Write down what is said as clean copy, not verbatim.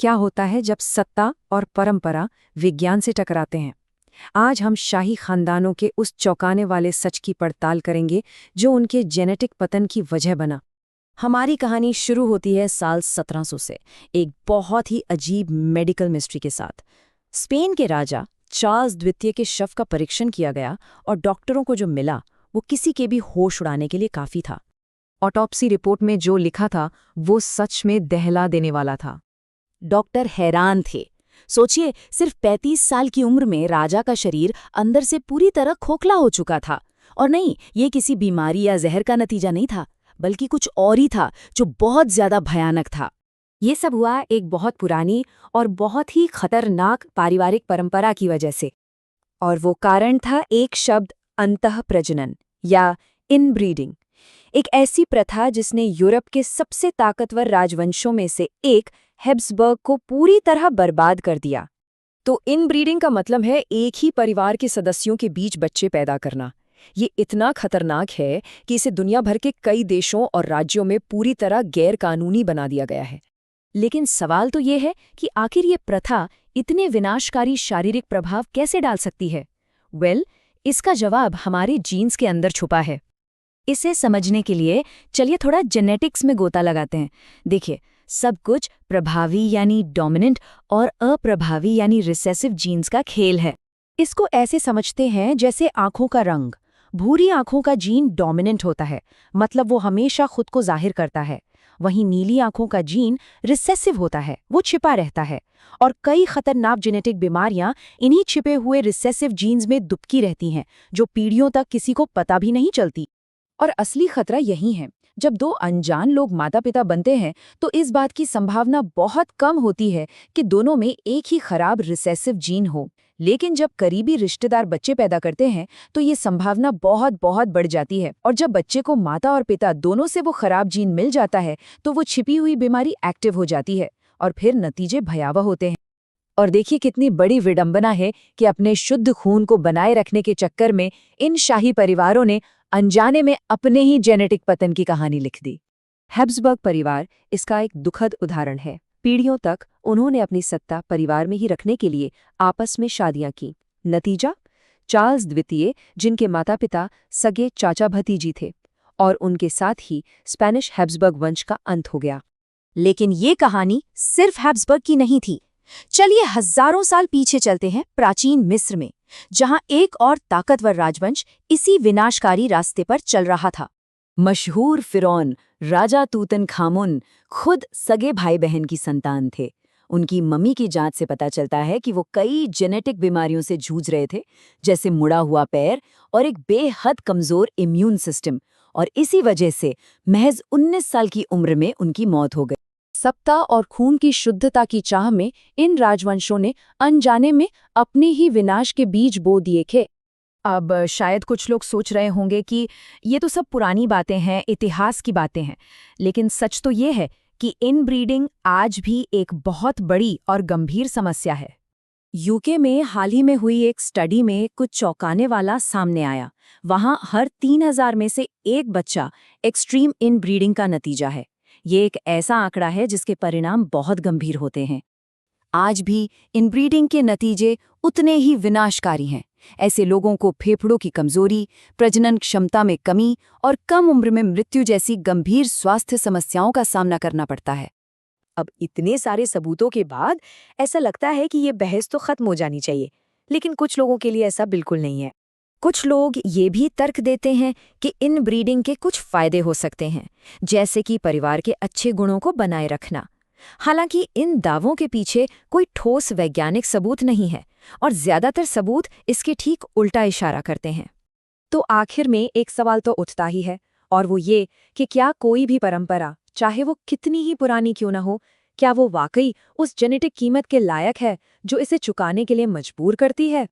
क्या होता है जब सत्ता और परंपरा विज्ञान से टकराते हैं। आज हम शाही खानदानों के उस चौंकाने वाले सच की पड़ताल करेंगे जो उनके जेनेटिक पतन की वजह बना। हमारी कहानी शुरू होती है साल 1700 से, एक बहुत ही अजीब मेडिकल मिस्ट्री के साथ। स्पेन के राजा चार्ल्स द्वितीय के शव का परीक्षण किया गया और डॉक्टरों को जो मिला वो किसी के भी होश उड़ाने के लिए काफी था। ऑटोप्सी रिपोर्ट में जो लिखा था वो सच में दहला देने वाला था। डॉक्टर हैरान थे। सोचिए, सिर्फ 35 साल की उम्र में राजा का शरीर अंदर से पूरी तरह खोखला हो चुका था। और नहीं, ये किसी बीमारी या जहर का नतीजा नहीं था, बल्कि कुछ और ही था जो बहुत ज्यादा भयानक था। ये सब हुआ एक बहुत पुरानी और बहुत ही खतरनाक पारिवारिक परंपरा की वजह से। और वो कारण था एक शब्द, अंतःप्रजनन या इनब्रीडिंग। एक ऐसी प्रथा जिसने यूरोप के सबसे ताकतवर राजवंशों में से एक हैब्सबर्ग को पूरी तरह बर्बाद कर दिया। तो इनब्रीडिंग का मतलब है एक ही परिवार के सदस्यों के बीच बच्चे पैदा करना। ये इतना खतरनाक है कि इसे दुनिया भर के कई देशों और राज्यों में पूरी तरह गैर कानूनी बना दिया गया है। लेकिन सवाल तो ये है कि आखिर ये प्रथा इतने विनाशकारी शारीरिक प्रभाव कैसे डाल सकती है? इसका जवाब हमारे जीन्स के अंदर छुपा है। इसे समझने के लिए चलिए थोड़ा जेनेटिक्स में गोता लगाते हैं। देखिए, सब कुछ प्रभावी यानी डोमिनेंट और अप्रभावी यानी रिसेसिव जीन्स का खेल है। इसको ऐसे समझते हैं जैसे आंखों का रंग। भूरी आंखों का जीन डोमिनेंट होता है, मतलब वो हमेशा खुद को जाहिर करता है। वहीं नीली आंखों का जीन रिसेसिव होता है, वो छिपा रहता है। और कई खतरनाक जेनेटिक बीमारियां इन्हीं छिपे हुए रिसेसिव जीन्स में दुबकी रहती हैं, जो पीढ़ियों तक किसी को पता भी नहीं चलती। और असली खतरा यही है, जब दो अनजान लोग माता पिता बनते हैं तो इस बात की संभावना बहुत कम होती है कि दोनों में एक ही खराब रिसेसिव जीन हो। लेकिन जब करीबी रिश्तेदार बच्चे पैदा करते हैं तो ये संभावना बहुत बहुत बढ़ जाती है। और जब बच्चे को माता और पिता दोनों से वो खराब जीन मिल जाता है तो वो छिपी हुई बीमारी एक्टिव हो जाती है और फिर नतीजे भयावह होते हैं। और देखिए कितनी बड़ी विडंबना है कि अपने शुद्ध खून को बनाए रखने के चक्कर में इन शाही परिवारों ने अनजाने में अपने ही जेनेटिक पतन की कहानी लिख दी। हैब्सबर्ग परिवार इसका एक दुखद उदाहरण है। पीढ़ियों तक उन्होंने अपनी सत्ता परिवार में ही रखने के लिए आपस में शादियां की। नतीजा, चार्ल्स द्वितीय, जिनके माता पिता सगे चाचा भतीजी थे, और उनके साथ ही स्पेनिश हैब्सबर्ग वंश का अंत हो गया। लेकिन ये कहानी सिर्फ हैब्सबर्ग की नहीं थी। चलिए हजारों साल पीछे चलते हैं, प्राचीन मिस्र में, जहां एक और ताकतवर राजवंश इसी विनाशकारी रास्ते पर चल रहा था। मशहूर फिरौन राजा तूतनखामुन खुद सगे भाई बहन की संतान थे। उनकी मम्मी की जांच से पता चलता है कि वो कई जेनेटिक बीमारियों से जूझ रहे थे, जैसे मुड़ा हुआ पैर और एक बेहद कमजोर इम्यून सिस्टम। और इसी वजह से महज 19 साल की उम्र में उनकी मौत हो गई। सत्ता और खून की शुद्धता की चाह में इन राजवंशों ने अनजाने में अपने ही विनाश के बीज बो दिए थे। अब शायद कुछ लोग सोच रहे होंगे कि ये तो सब पुरानी बातें हैं, इतिहास की बातें हैं। लेकिन सच तो ये है कि इनब्रीडिंग आज भी एक बहुत बड़ी और गंभीर समस्या है। यूके में हाल ही में हुई एक स्टडी में कुछ चौंकाने वाला सामने आया। वहां हर 3000 में से एक बच्चा एक्सट्रीम इनब्रीडिंग का नतीजा है। ये एक ऐसा आंकड़ा है जिसके परिणाम बहुत गंभीर होते हैं। आज भी इनब्रीडिंग के नतीजे उतने ही विनाशकारी हैं। ऐसे लोगों को फेफड़ों की कमजोरी, प्रजनन क्षमता में कमी और कम उम्र में मृत्यु जैसी गंभीर स्वास्थ्य समस्याओं का सामना करना पड़ता है। अब इतने सारे सबूतों के बाद ऐसा लगता है कि ये बहस तो खत्म हो जानी चाहिए, लेकिन कुछ लोगों के लिए ऐसा बिल्कुल नहीं है। कुछ लोग ये भी तर्क देते हैं कि इनब्रीडिंग के कुछ फायदे हो सकते हैं, जैसे कि परिवार के अच्छे गुणों को बनाए रखना। हालांकि इन दावों के पीछे कोई ठोस वैज्ञानिक सबूत नहीं है और ज्यादातर सबूत इसके ठीक उल्टा इशारा करते हैं। तो आखिर में एक सवाल तो उठता ही है, और वो ये कि क्या कोई भी परंपरा, चाहे वो कितनी ही पुरानी क्यों न हो, क्या वो वाकई उस जेनेटिक कीमत के लायक है जो इसे चुकाने के लिए मजबूर करती है?